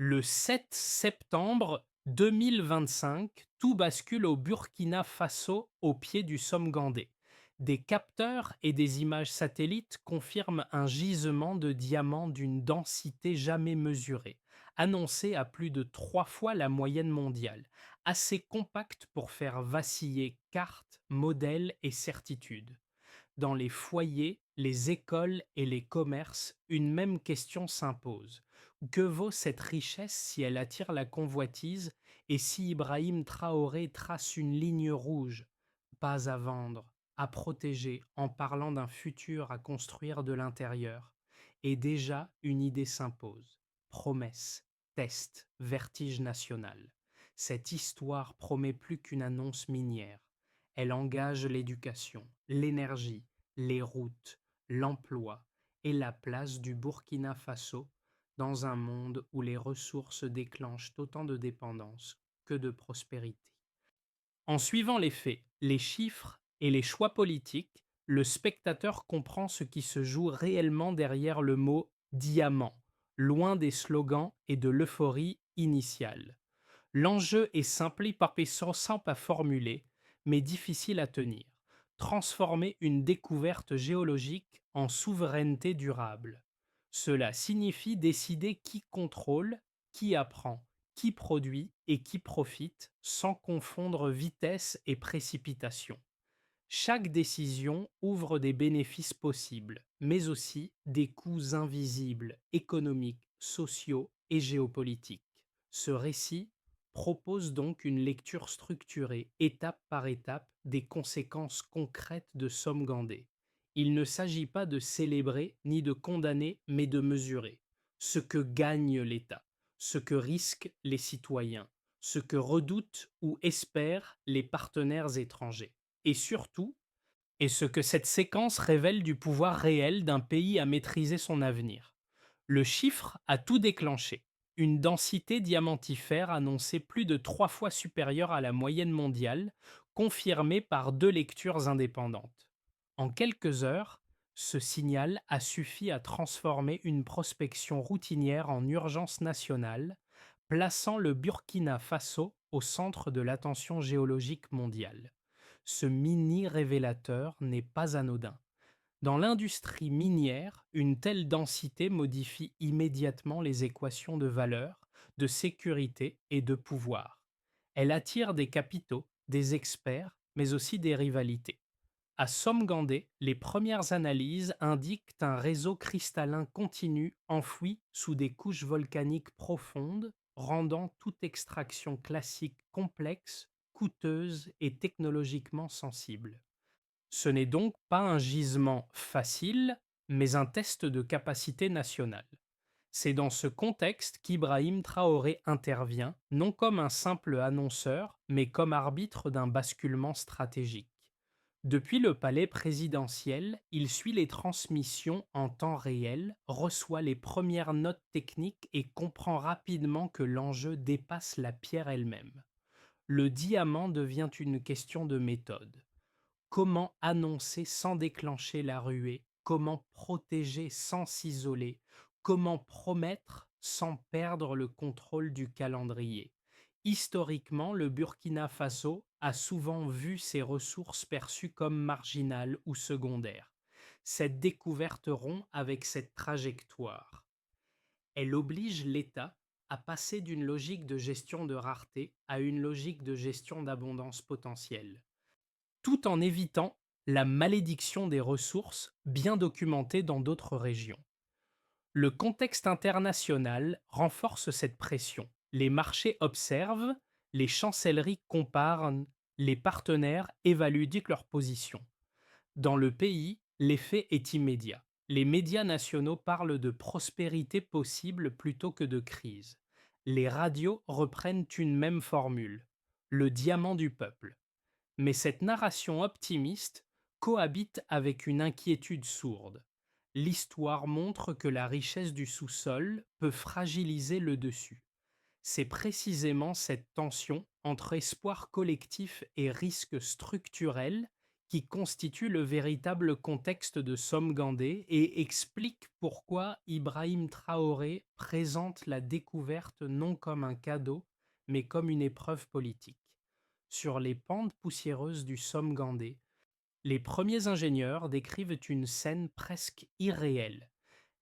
Le 7 septembre 2025, tout bascule au Burkina Faso au pied du Somme Gandé. Des capteurs et des images satellites confirment un gisement de diamants d'une densité jamais mesurée, annoncé à plus de 3 fois la moyenne mondiale, assez compact pour faire vaciller cartes, modèles et certitudes. Dans les foyers, les écoles et les commerces, une même question s'impose. Que vaut cette richesse si elle attire la convoitise et si Ibrahim Traoré trace une ligne rouge? Pas à vendre, à protéger en parlant d'un futur à construire de l'intérieur. Et déjà, une idée s'impose. Promesse, test, vertige national. Cette histoire promet plus qu'une annonce minière. Elle engage l'éducation, l'énergie, les routes, l'emploi et la place du Burkina Faso dans un monde où les ressources déclenchent autant de dépendance que de prospérité. En suivant les faits, les chiffres et les choix politiques, le spectateur comprend ce qui se joue réellement derrière le mot diamant, loin des slogans et de l'euphorie initiale. L'enjeu est simple et simple à formuler, mais difficile à tenir. Transformer une découverte géologique en souveraineté durable. Cela signifie décider qui contrôle, qui apprend, qui produit et qui profite, sans confondre vitesse et précipitation. Chaque décision ouvre des bénéfices possibles, mais aussi des coûts invisibles, économiques, sociaux et géopolitiques. Ce récit propose donc une lecture structurée, étape par étape, des conséquences concrètes de Somme Gandé. Il ne s'agit pas de célébrer ni de condamner, mais de mesurer ce que gagne l'État, ce que risquent les citoyens, ce que redoutent ou espèrent les partenaires étrangers et surtout, et ce que cette séquence révèle du pouvoir réel d'un pays à maîtriser son avenir. Le chiffre a tout déclenché. Une densité diamantifère annoncée plus de 3 fois supérieure à la moyenne mondiale, confirmée par deux lectures indépendantes. En quelques heures, ce signal a suffi à transformer une prospection routinière en urgence nationale, plaçant le Burkina Faso au centre de l'attention géologique mondiale. Ce mini révélateur n'est pas anodin. Dans l'industrie minière, une telle densité modifie immédiatement les équations de valeur, de sécurité et de pouvoir. Elle attire des capitaux, des experts, mais aussi des rivalités. À Somgandé, les premières analyses indiquent un réseau cristallin continu enfoui sous des couches volcaniques profondes, rendant toute extraction classique complexe, coûteuse et technologiquement sensible. Ce n'est donc pas un gisement facile, mais un test de capacité nationale. C'est dans ce contexte qu'Ibrahim Traoré intervient, non comme un simple annonceur, mais comme arbitre d'un basculement stratégique. Depuis le palais présidentiel, il suit les transmissions en temps réel, reçoit les premières notes techniques et comprend rapidement que l'enjeu dépasse la pierre elle-même. Le diamant devient une question de méthode. Comment annoncer sans déclencher la ruée? Comment protéger sans s'isoler? Comment promettre sans perdre le contrôle du calendrier? Historiquement, le Burkina Faso a souvent vu ses ressources perçues comme marginales ou secondaires. Cette découverte rompt avec cette trajectoire. Elle oblige l'État à passer d'une logique de gestion de rareté à une logique de gestion d'abondance potentielle, tout en évitant la malédiction des ressources bien documentée dans d'autres régions. Le contexte international renforce cette pression. Les marchés observent, les chancelleries comparent, les partenaires évaluent leur position. Dans le pays, l'effet est immédiat. Les médias nationaux parlent de prospérité possible plutôt que de crise. Les radios reprennent une même formule, le diamant du peuple. Mais cette narration optimiste cohabite avec une inquiétude sourde. L'histoire montre que la richesse du sous-sol peut fragiliser le dessus. C'est précisément cette tension entre espoir collectif et risque structurel qui constitue le véritable contexte de Somme-Gandé et explique pourquoi Ibrahim Traoré présente la découverte non comme un cadeau, mais comme une épreuve politique. Sur les pentes poussiéreuses du Somme-Gandé, les premiers ingénieurs décrivent une scène presque irréelle.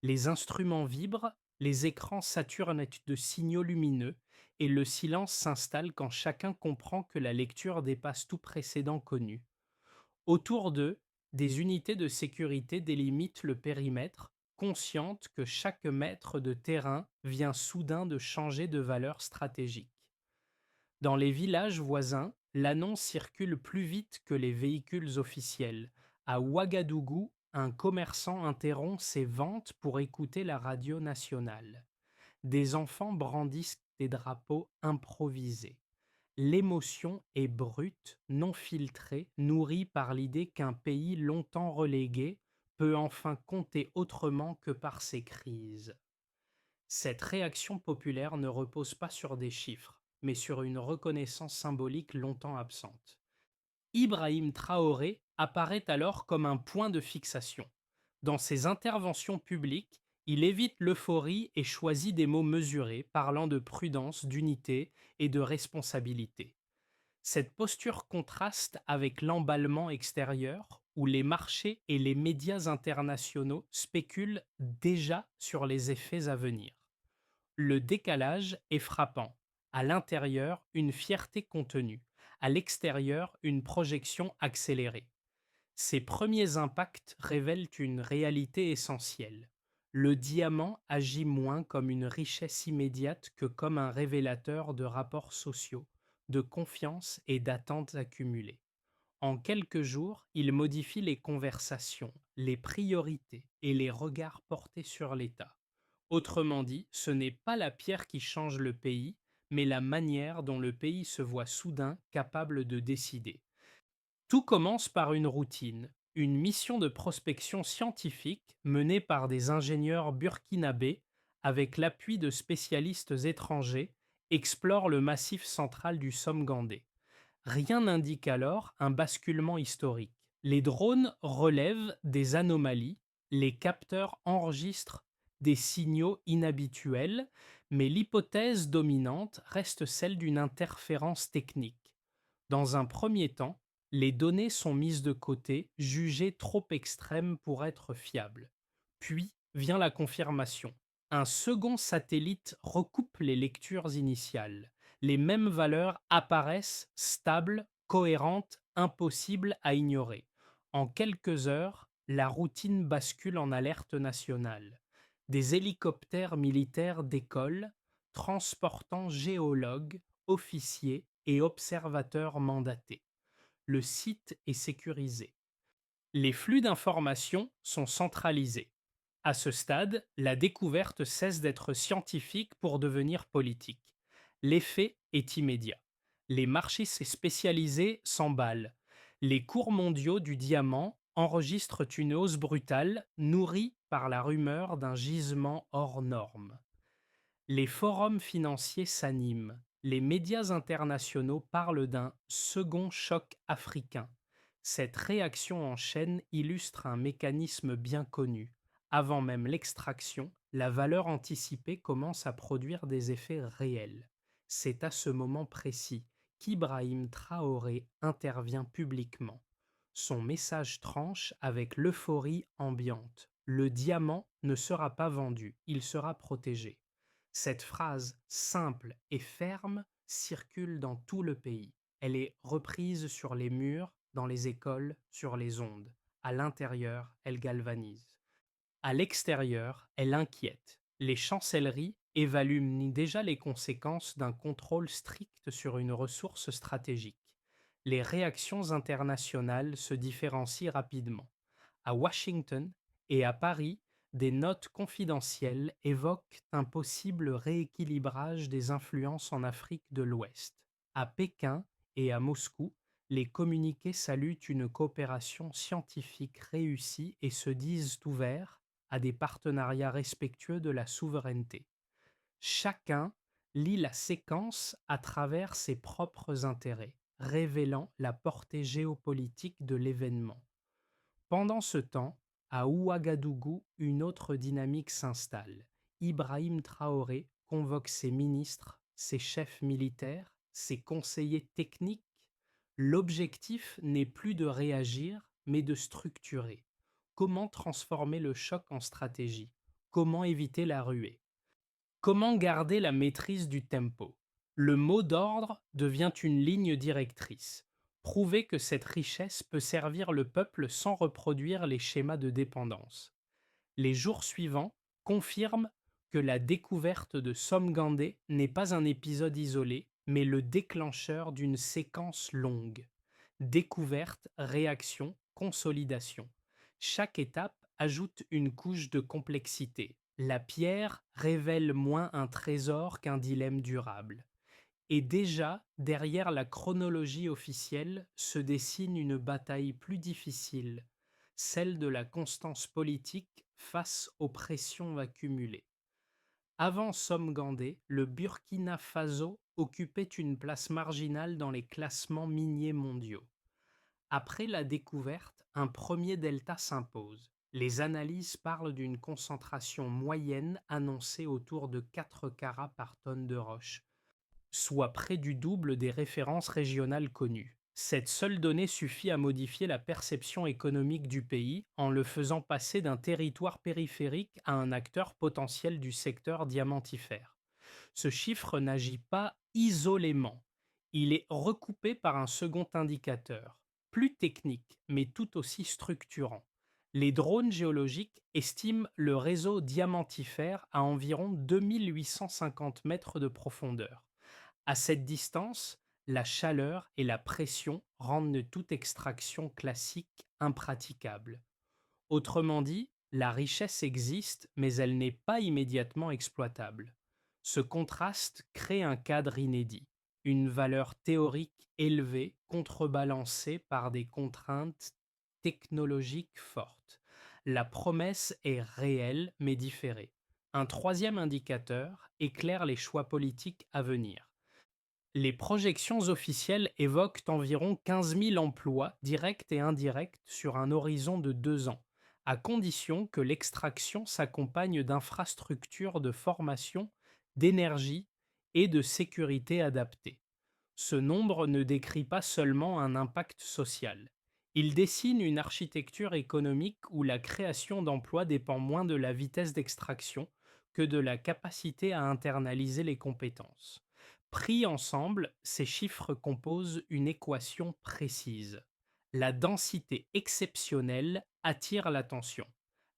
Les instruments vibrent, les écrans saturent de signaux lumineux, et le silence s'installe quand chacun comprend que la lecture dépasse tout précédent connu. Autour d'eux, des unités de sécurité délimitent le périmètre, conscientes que chaque mètre de terrain vient soudain de changer de valeur stratégique. Dans les villages voisins, l'annonce circule plus vite que les véhicules officiels. À Ouagadougou, un commerçant interrompt ses ventes pour écouter la radio nationale. Des enfants brandissent des drapeaux improvisés. L'émotion est brute, non filtrée, nourrie par l'idée qu'un pays longtemps relégué peut enfin compter autrement que par ses crises. Cette réaction populaire ne repose pas sur des chiffres, mais sur une reconnaissance symbolique longtemps absente. Ibrahim Traoré apparaît alors comme un point de fixation. Dans ses interventions publiques, il évite l'euphorie et choisit des mots mesurés, parlant de prudence, d'unité et de responsabilité. Cette posture contraste avec l'emballement extérieur où les marchés et les médias internationaux spéculent déjà sur les effets à venir. Le décalage est frappant. À l'intérieur, une fierté contenue. À l'extérieur, une projection accélérée. Ces premiers impacts révèlent une réalité essentielle. Le diamant agit moins comme une richesse immédiate que comme un révélateur de rapports sociaux, de confiance et d'attentes accumulées. En quelques jours, il modifie les conversations, les priorités et les regards portés sur l'État. Autrement dit, ce n'est pas la pierre qui change le pays, mais la manière dont le pays se voit soudain capable de décider. Tout commence par une routine, une mission de prospection scientifique menée par des ingénieurs burkinabés avec l'appui de spécialistes étrangers explore le massif central du Somme-Gandé. Rien n'indique alors un basculement historique. Les drones relèvent des anomalies, les capteurs enregistrent des signaux inhabituels, mais l'hypothèse dominante reste celle d'une interférence technique. Dans un premier temps, les données sont mises de côté, jugées trop extrêmes pour être fiables. Puis vient la confirmation. Un second satellite recoupe les lectures initiales. Les mêmes valeurs apparaissent stables, cohérentes, impossibles à ignorer. En quelques heures, la routine bascule en alerte nationale. Des hélicoptères militaires décollent, transportant géologues, officiers et observateurs mandatés. Le site est sécurisé. Les flux d'informations sont centralisés. À ce stade, la découverte cesse d'être scientifique pour devenir politique. L'effet est immédiat. Les marchés spécialisés s'emballent. Les cours mondiaux du diamant enregistrent une hausse brutale, nourrie par la rumeur d'un gisement hors norme. Les forums financiers s'animent. Les médias internationaux parlent d'un second choc africain. Cette réaction en chaîne illustre un mécanisme bien connu. Avant même l'extraction, la valeur anticipée commence à produire des effets réels. C'est à ce moment précis qu'Ibrahim Traoré intervient publiquement. Son message tranche avec l'euphorie ambiante. Le diamant ne sera pas vendu, il sera protégé. Cette phrase simple et ferme circule dans tout le pays. Elle est reprise sur les murs, dans les écoles, sur les ondes. À l'intérieur, elle galvanise. À l'extérieur, elle inquiète. Les chancelleries évaluent déjà les conséquences d'un contrôle strict sur une ressource stratégique. Les réactions internationales se différencient rapidement. À Washington et à Paris, des notes confidentielles évoquent un possible rééquilibrage des influences en Afrique de l'Ouest. À Pékin et à Moscou, les communiqués saluent une coopération scientifique réussie et se disent ouverts à des partenariats respectueux de la souveraineté. Chacun lit la séquence à travers ses propres intérêts. révélant la portée géopolitique de l'événement. Pendant ce temps, à Ouagadougou, une autre dynamique s'installe. Ibrahim Traoré convoque ses ministres, ses chefs militaires, ses conseillers techniques. L'objectif n'est plus de réagir, mais de structurer. Comment transformer le choc en stratégie? Comment éviter la ruée? Comment garder la maîtrise du tempo? Le mot d'ordre devient une ligne directrice. Prouver que cette richesse peut servir le peuple sans reproduire les schémas de dépendance. Les jours suivants confirment que la découverte de Somgandé n'est pas un épisode isolé, mais le déclencheur d'une séquence longue. Découverte, réaction, consolidation. Chaque étape ajoute une couche de complexité. La pierre révèle moins un trésor qu'un dilemme durable. Et déjà, derrière la chronologie officielle, se dessine une bataille plus difficile, celle de la constance politique face aux pressions accumulées. Avant Somgandé, le Burkina Faso occupait une place marginale dans les classements miniers mondiaux. Après la découverte, un premier delta s'impose. Les analyses parlent d'une concentration moyenne annoncée autour de 4 carats par tonne de roche, soit près du double des références régionales connues. Cette seule donnée suffit à modifier la perception économique du pays en le faisant passer d'un territoire périphérique à un acteur potentiel du secteur diamantifère. Ce chiffre n'agit pas isolément, il est recoupé par un second indicateur, plus technique mais tout aussi structurant. Les drones géologiques estiment le réseau diamantifère à environ 2850 mètres de profondeur. À cette distance, la chaleur et la pression rendent toute extraction classique impraticable. Autrement dit, la richesse existe, mais elle n'est pas immédiatement exploitable. Ce contraste crée un cadre inédit, une valeur théorique élevée contrebalancée par des contraintes technologiques fortes. La promesse est réelle mais différée. Un troisième indicateur éclaire les choix politiques à venir. Les projections officielles évoquent environ 15 000 emplois directs et indirects sur un horizon de 2 ans, à condition que l'extraction s'accompagne d'infrastructures de formation, d'énergie et de sécurité adaptées. Ce nombre ne décrit pas seulement un impact social. Il dessine une architecture économique où la création d'emplois dépend moins de la vitesse d'extraction que de la capacité à internaliser les compétences. Pris ensemble, ces chiffres composent une équation précise. La densité exceptionnelle attire l'attention.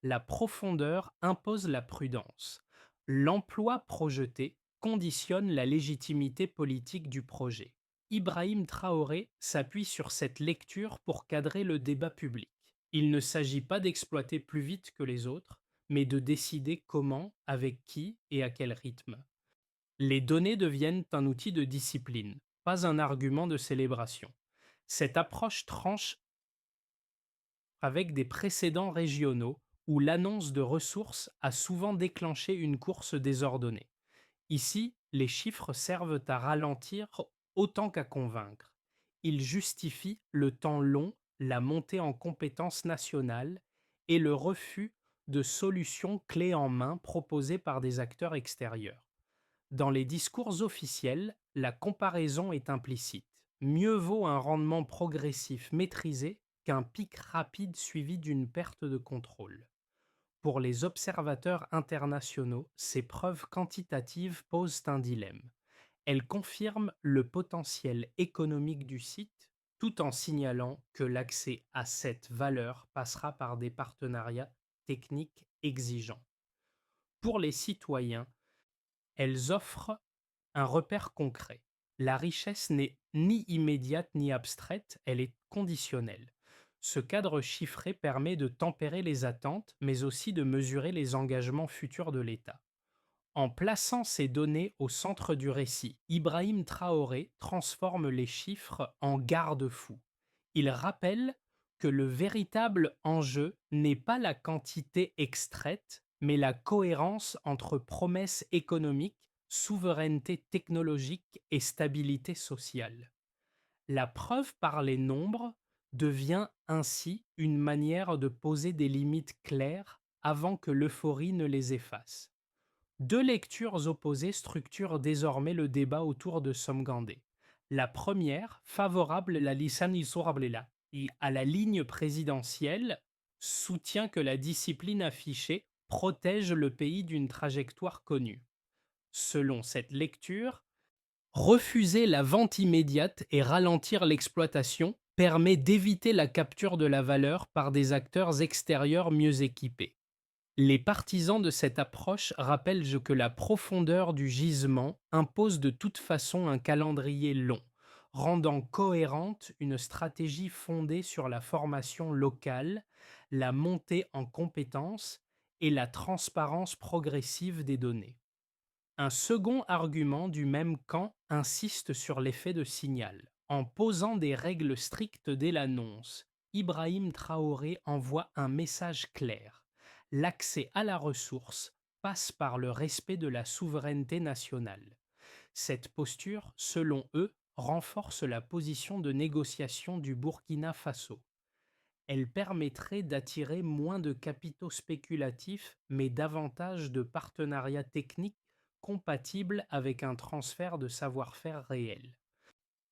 La profondeur impose la prudence. L'emploi projeté conditionne la légitimité politique du projet. Ibrahim Traoré s'appuie sur cette lecture pour cadrer le débat public. Il ne s'agit pas d'exploiter plus vite que les autres, mais de décider comment, avec qui et à quel rythme. Les données deviennent un outil de discipline, pas un argument de célébration. Cette approche tranche avec des précédents régionaux où l'annonce de ressources a souvent déclenché une course désordonnée. Ici, les chiffres servent à ralentir autant qu'à convaincre. Ils justifient le temps long, la montée en compétences nationales et le refus de solutions clés en main proposées par des acteurs extérieurs. Dans les discours officiels, la comparaison est implicite. Mieux vaut un rendement progressif maîtrisé qu'un pic rapide suivi d'une perte de contrôle. Pour les observateurs internationaux, ces preuves quantitatives posent un dilemme. Elles confirment le potentiel économique du site tout en signalant que l'accès à cette valeur passera par des partenariats techniques exigeants. Pour les citoyens, elles offrent un repère concret. La richesse n'est ni immédiate ni abstraite, elle est conditionnelle. Ce cadre chiffré permet de tempérer les attentes, mais aussi de mesurer les engagements futurs de l'État. En plaçant ces données au centre du récit, Ibrahim Traoré transforme les chiffres en garde-fous. Il rappelle que le véritable enjeu n'est pas la quantité extraite, mais la cohérence entre promesses économiques, souveraineté technologique et stabilité sociale. La preuve par les nombres devient ainsi une manière de poser des limites claires avant que l'euphorie ne les efface. Deux lectures opposées structurent désormais le débat autour de Somgandé. La première, favorable à la ligne présidentielle, soutient que la discipline affichée protège le pays d'une trajectoire connue. Selon cette lecture, refuser la vente immédiate et ralentir l'exploitation permet d'éviter la capture de la valeur par des acteurs extérieurs mieux équipés. Les partisans de cette approche rappellent que la profondeur du gisement impose de toute façon un calendrier long, rendant cohérente une stratégie fondée sur la formation locale, la montée en compétences et la transparence progressive des données. Un second argument du même camp insiste sur l'effet de signal. En posant des règles strictes dès l'annonce, Ibrahim Traoré envoie un message clair. L'accès à la ressource passe par le respect de la souveraineté nationale. Cette posture, selon eux, renforce la position de négociation du Burkina Faso. Elle permettrait d'attirer moins de capitaux spéculatifs, mais davantage de partenariats techniques compatibles avec un transfert de savoir-faire réel.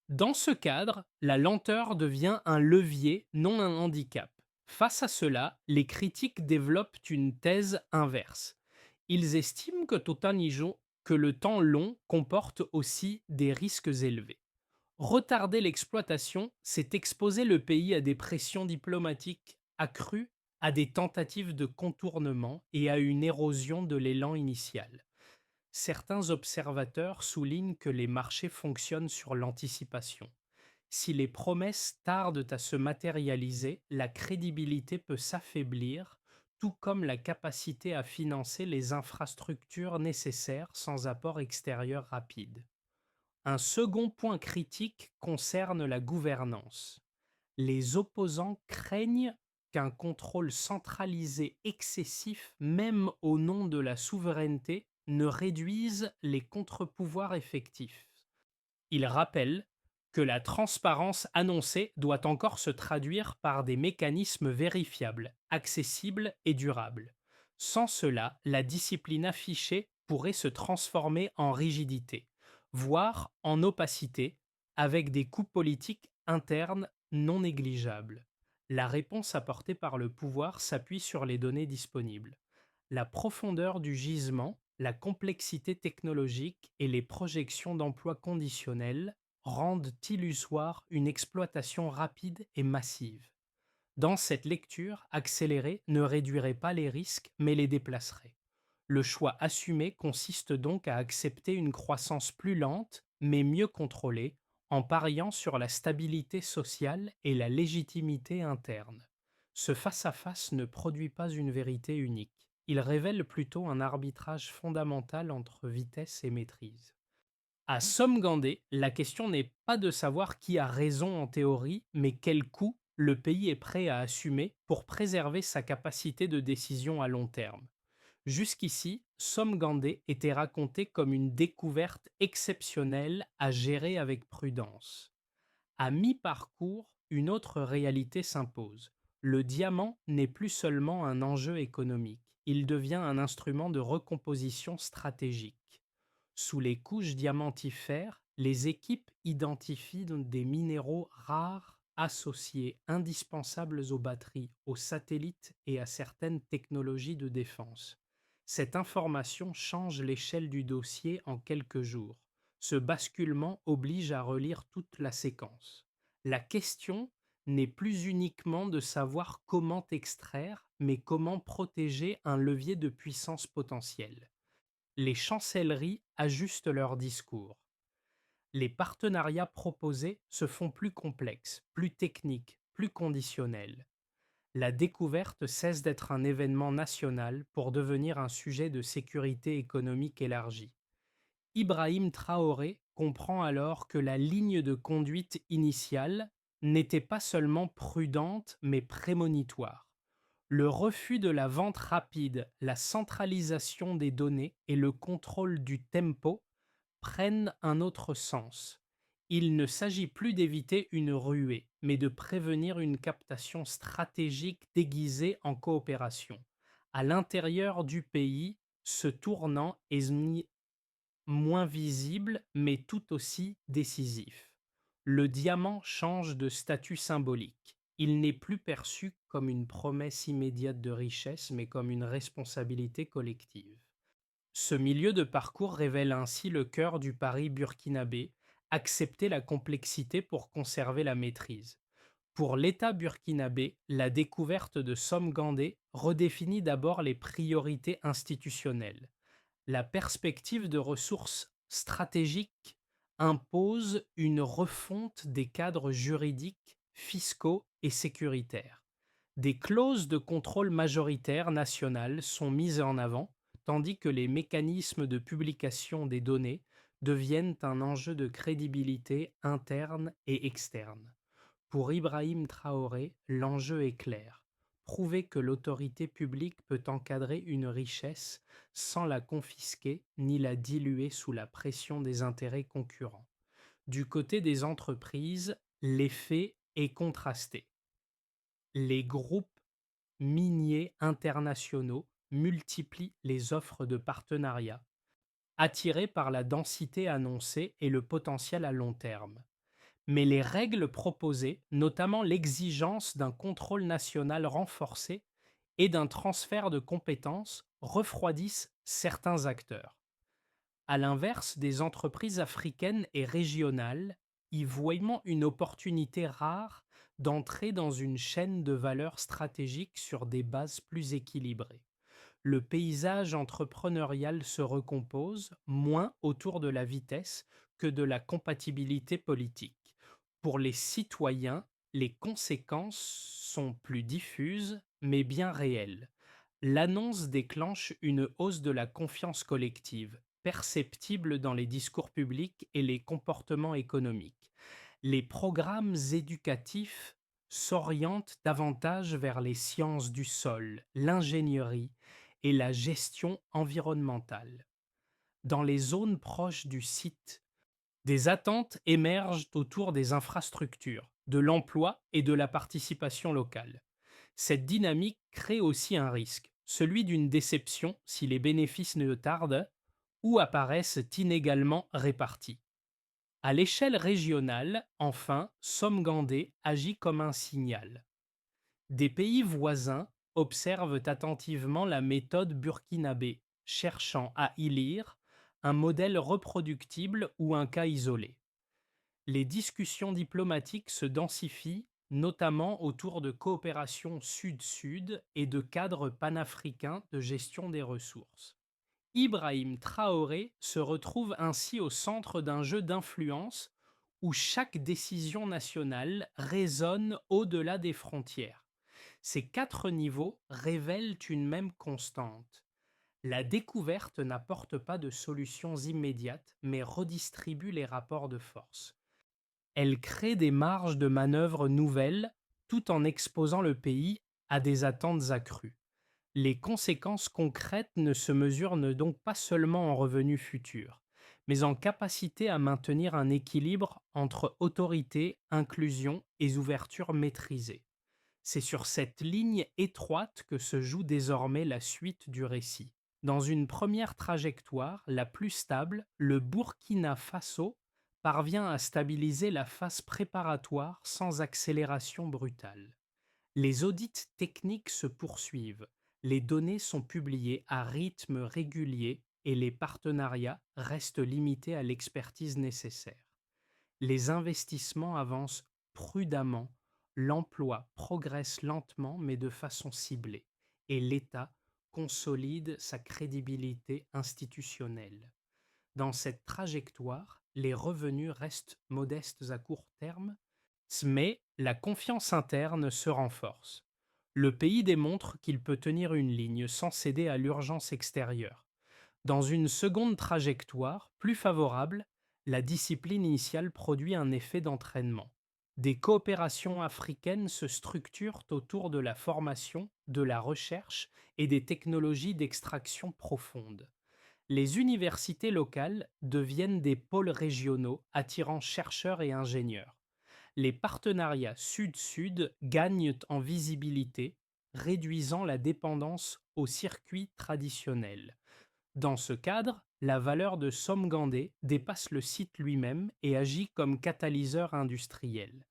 Dans ce cadre, la lenteur devient un levier, non un handicap. Face à cela, les critiques développent une thèse inverse. Ils estiment que le temps long comporte aussi des risques élevés. Retarder l'exploitation, c'est exposer le pays à des pressions diplomatiques accrues, à des tentatives de contournement et à une érosion de l'élan initial. Certains observateurs soulignent que les marchés fonctionnent sur l'anticipation. Si les promesses tardent à se matérialiser, la crédibilité peut s'affaiblir, tout comme la capacité à financer les infrastructures nécessaires sans apport extérieur rapide. Un second point critique concerne la gouvernance. Les opposants craignent qu'un contrôle centralisé excessif, même au nom de la souveraineté, ne réduise les contre-pouvoirs effectifs. Ils rappellent que la transparence annoncée doit encore se traduire par des mécanismes vérifiables, accessibles et durables. Sans cela, la discipline affichée pourrait se transformer en rigidité, voire en opacité, avec des coûts politiques internes non négligeables. La réponse apportée par le pouvoir s'appuie sur les données disponibles. La profondeur du gisement, la complexité technologique et les projections d'emplois conditionnels rendent illusoire une exploitation rapide et massive. Dans cette lecture, accélérer ne réduirait pas les risques mais les déplacerait. Le choix assumé consiste donc à accepter une croissance plus lente mais mieux contrôlée, en pariant sur la stabilité sociale et la légitimité interne. Ce face-à-face ne produit pas une vérité unique. Il révèle plutôt un arbitrage fondamental entre vitesse et maîtrise. À Somgandé, la question n'est pas de savoir qui a raison en théorie, mais quel coût le pays est prêt à assumer pour préserver sa capacité de décision à long terme. Jusqu'ici, Somgandé était raconté comme une découverte exceptionnelle à gérer avec prudence. À mi-parcours, une autre réalité s'impose. Le diamant n'est plus seulement un enjeu économique, il devient un instrument de recomposition stratégique. Sous les couches diamantifères, les équipes identifient donc des minéraux rares associés indispensables aux batteries, aux satellites et à certaines technologies de défense. Cette information change l'échelle du dossier en quelques jours. Ce basculement oblige à relire toute la séquence. La question n'est plus uniquement de savoir comment extraire, mais comment protéger un levier de puissance potentielle. Les chancelleries ajustent leur discours. Les partenariats proposés se font plus complexes, plus techniques, plus conditionnels. La découverte cesse d'être un événement national pour devenir un sujet de sécurité économique élargie. Ibrahim Traoré comprend alors que la ligne de conduite initiale n'était pas seulement prudente mais prémonitoire. Le refus de la vente rapide, la centralisation des données et le contrôle du tempo prennent un autre sens. Il ne s'agit plus d'éviter une ruée, mais de prévenir une captation stratégique déguisée en coopération. À l'intérieur du pays, ce tournant est moins visible, mais tout aussi décisif. Le diamant change de statut symbolique. Il n'est plus perçu comme une promesse immédiate de richesse, mais comme une responsabilité collective. Ce milieu de parcours révèle ainsi le cœur du pari burkinabé, accepter la complexité pour conserver la maîtrise. Pour l'État burkinabé, la découverte de Somgandé redéfinit d'abord les priorités institutionnelles. La perspective de ressources stratégiques impose une refonte des cadres juridiques, fiscaux et sécuritaires. Des clauses de contrôle majoritaire national sont mises en avant, tandis que les mécanismes de publication des données deviennent un enjeu de crédibilité interne et externe. Pour Ibrahim Traoré, l'enjeu est clair: prouver que l'autorité publique peut encadrer une richesse sans la confisquer ni la diluer sous la pression des intérêts concurrents. Du côté des entreprises, l'effet est contrasté. Les groupes miniers internationaux multiplient les offres de partenariat, attirés par la densité annoncée et le potentiel à long terme. Mais les règles proposées, notamment l'exigence d'un contrôle national renforcé et d'un transfert de compétences, refroidissent certains acteurs. À l'inverse, des entreprises africaines et régionales y voient une opportunité rare d'entrer dans une chaîne de valeur stratégique sur des bases plus équilibrées. Le paysage entrepreneurial se recompose, moins autour de la vitesse que de la compatibilité politique. Pour les citoyens, les conséquences sont plus diffuses, mais bien réelles. L'annonce déclenche une hausse de la confiance collective, perceptible dans les discours publics et les comportements économiques. Les programmes éducatifs s'orientent davantage vers les sciences du sol, l'ingénierie et la gestion environnementale. Dans les zones proches du site, des attentes émergent autour des infrastructures, de l'emploi et de la participation locale. Cette dynamique crée aussi un risque, celui d'une déception si les bénéfices ne tardent ou apparaissent inégalement répartis. À l'échelle régionale, enfin, Somgandé agit comme un signal. Des pays voisins observent attentivement la méthode burkinabé, cherchant à y lire un modèle reproductible ou un cas isolé. Les discussions diplomatiques se densifient, notamment autour de coopérations sud-sud et de cadres panafricains de gestion des ressources. Ibrahim Traoré se retrouve ainsi au centre d'un jeu d'influence où chaque décision nationale résonne au-delà des frontières. Ces quatre niveaux révèlent une même constante. La découverte n'apporte pas de solutions immédiates, mais redistribue les rapports de force. Elle crée des marges de manœuvre nouvelles tout en exposant le pays à des attentes accrues. Les conséquences concrètes ne se mesurent donc pas seulement en revenus futurs, mais en capacité à maintenir un équilibre entre autorité, inclusion et ouverture maîtrisée. C'est sur cette ligne étroite que se joue désormais la suite du récit. Dans une première trajectoire, la plus stable, le Burkina Faso parvient à stabiliser la phase préparatoire sans accélération brutale. Les audits techniques se poursuivent, les données sont publiées à rythme régulier et les partenariats restent limités à l'expertise nécessaire. Les investissements avancent prudemment, l'emploi progresse lentement mais de façon ciblée, et l'État consolide sa crédibilité institutionnelle. Dans cette trajectoire, les revenus restent modestes à court terme, mais la confiance interne se renforce. Le pays démontre qu'il peut tenir une ligne sans céder à l'urgence extérieure. Dans une seconde trajectoire, plus favorable, la discipline initiale produit un effet d'entraînement. Des coopérations africaines se structurent autour de la formation, de la recherche et des technologies d'extraction profonde. Les universités locales deviennent des pôles régionaux attirant chercheurs et ingénieurs. Les partenariats sud-sud gagnent en visibilité, réduisant la dépendance aux circuits traditionnels. Dans ce cadre, la valeur de Somgandé dépasse le site lui-même et agit comme catalyseur industriel.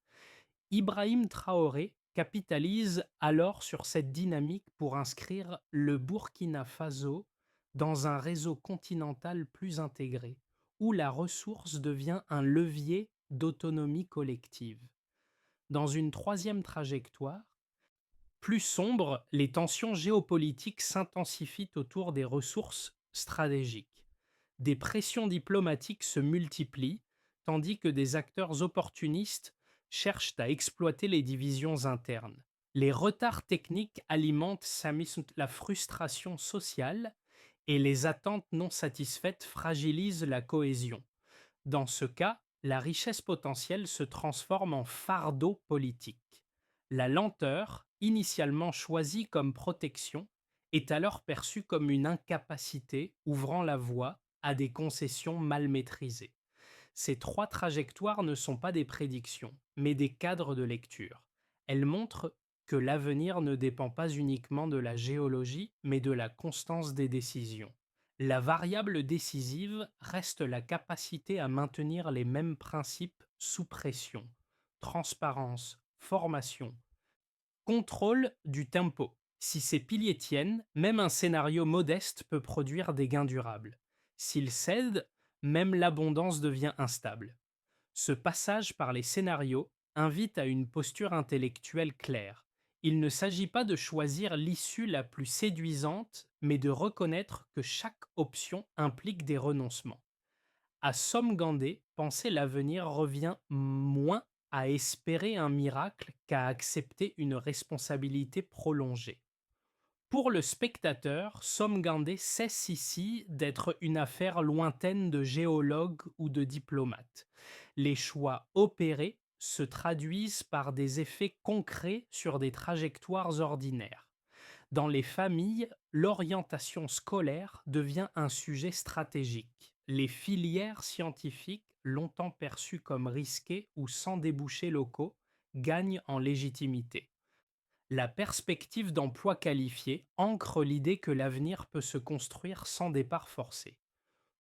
Ibrahim Traoré capitalise alors sur cette dynamique pour inscrire le Burkina Faso dans un réseau continental plus intégré, où la ressource devient un levier d'autonomie collective. Dans une troisième trajectoire, plus sombre, les tensions géopolitiques s'intensifient autour des ressources stratégiques. Des pressions diplomatiques se multiplient, tandis que des acteurs opportunistes cherchent à exploiter les divisions internes. Les retards techniques alimentent la frustration sociale et les attentes non satisfaites fragilisent la cohésion. Dans ce cas, la richesse potentielle se transforme en fardeau politique. La lenteur, initialement choisie comme protection, est alors perçue comme une incapacité ouvrant la voie à des concessions mal maîtrisées. Ces trois trajectoires ne sont pas des prédictions, mais des cadres de lecture. Elles montrent que l'avenir ne dépend pas uniquement de la géologie, mais de la constance des décisions. La variable décisive reste la capacité à maintenir les mêmes principes sous pression: transparence, formation, contrôle du tempo. Si ces piliers tiennent, même un scénario modeste peut produire des gains durables. S'ils cèdent, même l'abondance devient instable. Ce passage par les scénarios invite à une posture intellectuelle claire. Il ne s'agit pas de choisir l'issue la plus séduisante, mais de reconnaître que chaque option implique des renoncements. À Somgandé, penser l'avenir revient moins à espérer un miracle qu'à accepter une responsabilité prolongée. Pour le spectateur, Somgandé cesse ici d'être une affaire lointaine de géologues ou de diplomates. Les choix opérés se traduisent par des effets concrets sur des trajectoires ordinaires. Dans les familles, l'orientation scolaire devient un sujet stratégique. Les filières scientifiques, longtemps perçues comme risquées ou sans débouchés locaux, gagnent en légitimité. La perspective d'emploi qualifié ancre l'idée que l'avenir peut se construire sans départ forcé.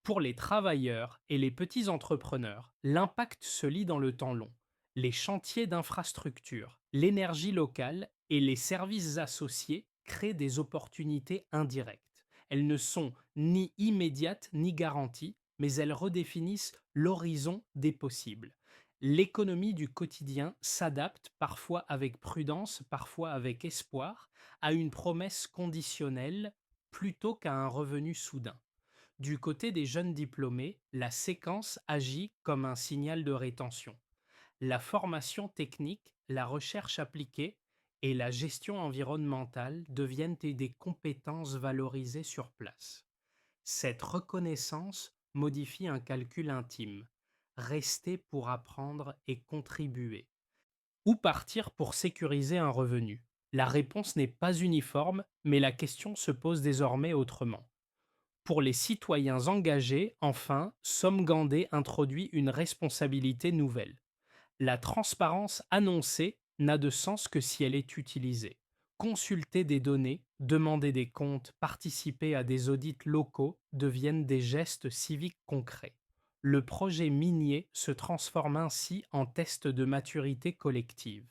Pour les travailleurs et les petits entrepreneurs, l'impact se lit dans le temps long. Les chantiers d'infrastructure, l'énergie locale et les services associés créent des opportunités indirectes. Elles ne sont ni immédiates ni garanties, mais elles redéfinissent l'horizon des possibles. L'économie du quotidien s'adapte, parfois avec prudence, parfois avec espoir, à une promesse conditionnelle plutôt qu'à un revenu soudain. Du côté des jeunes diplômés, la séquence agit comme un signal de rétention. La formation technique, la recherche appliquée et la gestion environnementale deviennent des compétences valorisées sur place. Cette reconnaissance modifie un calcul intime: rester pour apprendre et contribuer, ou partir pour sécuriser un revenu. La réponse n'est pas uniforme, mais la question se pose désormais autrement. Pour les citoyens engagés, enfin, Somgandé introduit une responsabilité nouvelle. La transparence annoncée n'a de sens que si elle est utilisée. Consulter des données, demander des comptes, participer à des audits locaux deviennent des gestes civiques concrets. Le projet minier se transforme ainsi en test de maturité collective.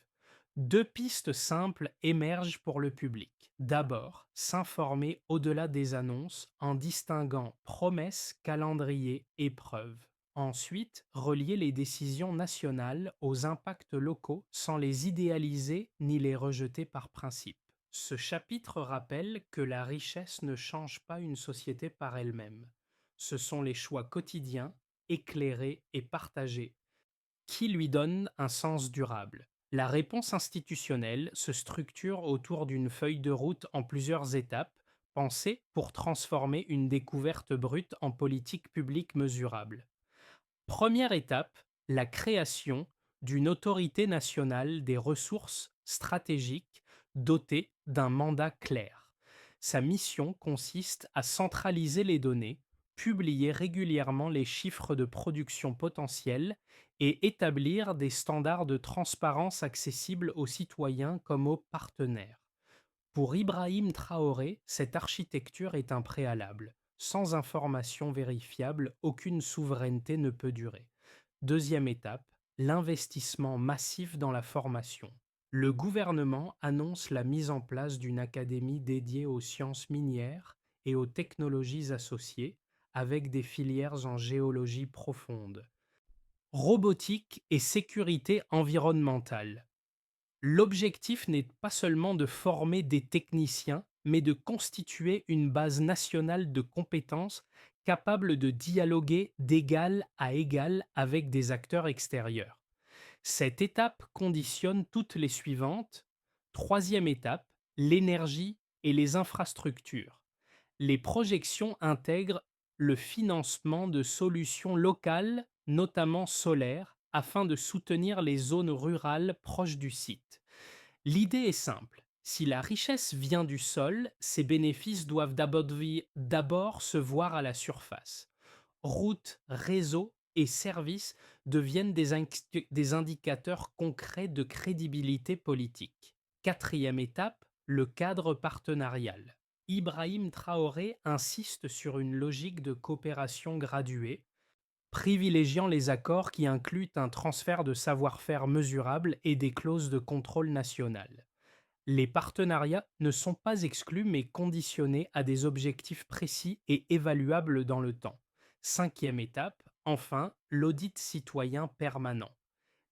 Deux pistes simples émergent pour le public. D'abord, s'informer au-delà des annonces en distinguant promesses, calendrier et preuves. Ensuite, relier les décisions nationales aux impacts locaux sans les idéaliser ni les rejeter par principe. Ce chapitre rappelle que la richesse ne change pas une société par elle-même. Ce sont les choix quotidiens, éclairés et partagés, qui lui donnent un sens durable. La réponse institutionnelle se structure autour d'une feuille de route en plusieurs étapes, pensée pour transformer une découverte brute en politique publique mesurable. Première étape, la création d'une autorité nationale des ressources stratégiques dotée d'un mandat clair. Sa mission consiste à centraliser les données, publier régulièrement les chiffres de production potentiels et établir des standards de transparence accessibles aux citoyens comme aux partenaires. Pour Ibrahim Traoré, cette architecture est un préalable. Sans information vérifiable, aucune souveraineté ne peut durer. Deuxième étape, l'investissement massif dans la formation. Le gouvernement annonce la mise en place d'une académie dédiée aux sciences minières et aux technologies associées, avec des filières en géologie profonde, robotique et sécurité environnementale. L'objectif n'est pas seulement de former des techniciens, mais de constituer une base nationale de compétences capables de dialoguer d'égal à égal avec des acteurs extérieurs. Cette étape conditionne toutes les suivantes. Troisième étape, l'énergie et les infrastructures. Les projections intègrent le financement de solutions locales, notamment solaires, afin de soutenir les zones rurales proches du site. L'idée est simple. Si la richesse vient du sol, ses bénéfices doivent d'abord se voir à la surface. Routes, réseaux et services deviennent des indicateurs concrets de crédibilité politique. Quatrième étape, le cadre partenarial. Ibrahim Traoré insiste sur une logique de coopération graduée, privilégiant les accords qui incluent un transfert de savoir-faire mesurable et des clauses de contrôle national. Les partenariats ne sont pas exclus mais conditionnés à des objectifs précis et évaluables dans le temps. Cinquième étape, enfin, l'audit citoyen permanent.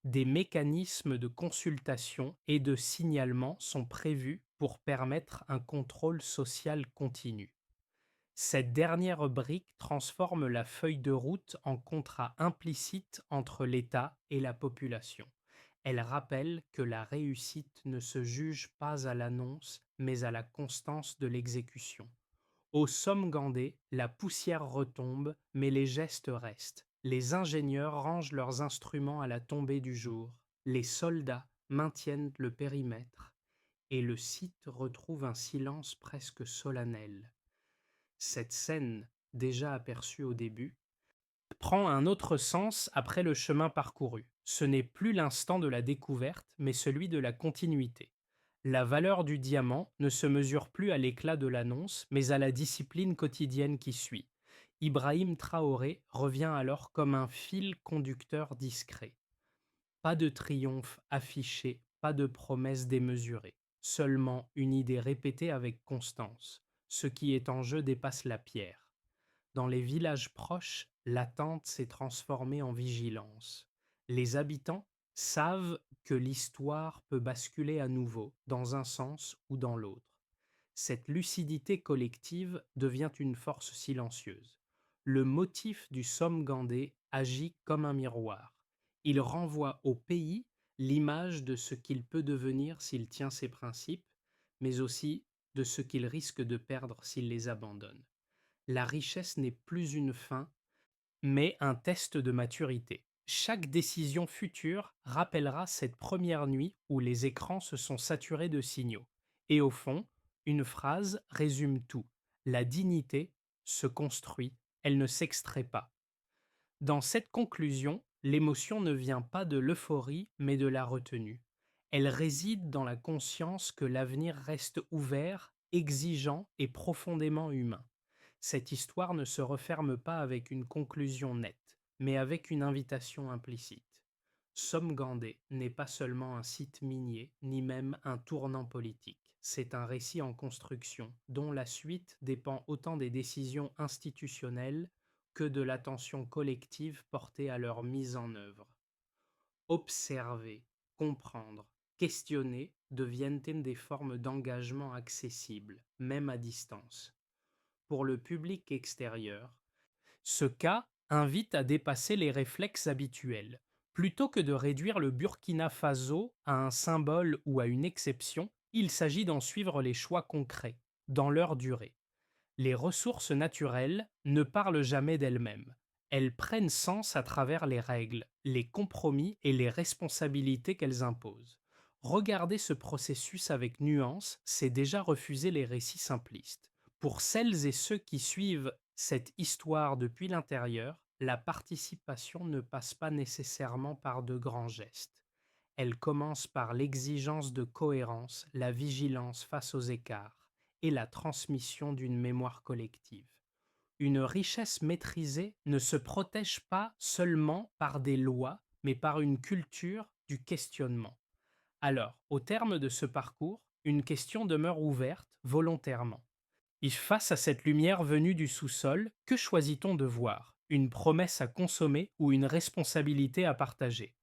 Des mécanismes de consultation et de signalement sont prévus pour permettre un contrôle social continu. Cette dernière brique transforme la feuille de route en contrat implicite entre l'État et la population. Elle rappelle que la réussite ne se juge pas à l'annonce, mais à la constance de l'exécution. Au somme Gandé, la poussière retombe, mais les gestes restent. Les ingénieurs rangent leurs instruments à la tombée du jour. Les soldats maintiennent le périmètre. Et le site retrouve un silence presque solennel. Cette scène, déjà aperçue au début, prend un autre sens après le chemin parcouru. Ce n'est plus l'instant de la découverte, mais celui de la continuité. La valeur du diamant ne se mesure plus à l'éclat de l'annonce, mais à la discipline quotidienne qui suit. Ibrahim Traoré revient alors comme un fil conducteur discret. Pas de triomphe affiché, pas de promesse démesurée, seulement une idée répétée avec constance. Ce qui est en jeu dépasse la pierre. Dans les villages proches, l'attente s'est transformée en vigilance. Les habitants savent que l'histoire peut basculer à nouveau, dans un sens ou dans l'autre. Cette lucidité collective devient une force silencieuse. Le motif du somme Gandé agit comme un miroir. Il renvoie au pays l'image de ce qu'il peut devenir s'il tient ses principes, mais aussi de ce qu'il risque de perdre s'il les abandonne. La richesse n'est plus une fin, mais un test de maturité. Chaque décision future rappellera cette première nuit où les écrans se sont saturés de signaux. Et au fond, une phrase résume tout. La dignité se construit, elle ne s'extrait pas. Dans cette conclusion, l'émotion ne vient pas de l'euphorie, mais de la retenue. Elle réside dans la conscience que l'avenir reste ouvert, exigeant et profondément humain. Cette histoire ne se referme pas avec une conclusion nette, mais avec une invitation implicite. Somme Gandé n'est pas seulement un site minier, ni même un tournant politique. C'est un récit en construction, dont la suite dépend autant des décisions institutionnelles que de l'attention collective portée à leur mise en œuvre. Observer, comprendre, questionner deviennent des formes d'engagement accessibles, même à distance. Pour le public extérieur, ce cas invite à dépasser les réflexes habituels. Plutôt que de réduire le Burkina Faso à un symbole ou à une exception, il s'agit d'en suivre les choix concrets, dans leur durée. Les ressources naturelles ne parlent jamais d'elles-mêmes. Elles prennent sens à travers les règles, les compromis et les responsabilités qu'elles imposent. Regarder ce processus avec nuance, c'est déjà refuser les récits simplistes. Pour celles et ceux qui suivent Cette histoire depuis l'intérieur, la participation ne passe pas nécessairement par de grands gestes. Elle commence par l'exigence de cohérence, la vigilance face aux écarts et la transmission d'une mémoire collective. Une richesse maîtrisée ne se protège pas seulement par des lois, mais par une culture du questionnement. Alors, au terme de ce parcours, une question demeure ouverte volontairement. Et face à cette lumière venue du sous-sol, que choisit-on de voir? Une promesse à consommer ou une responsabilité à partager?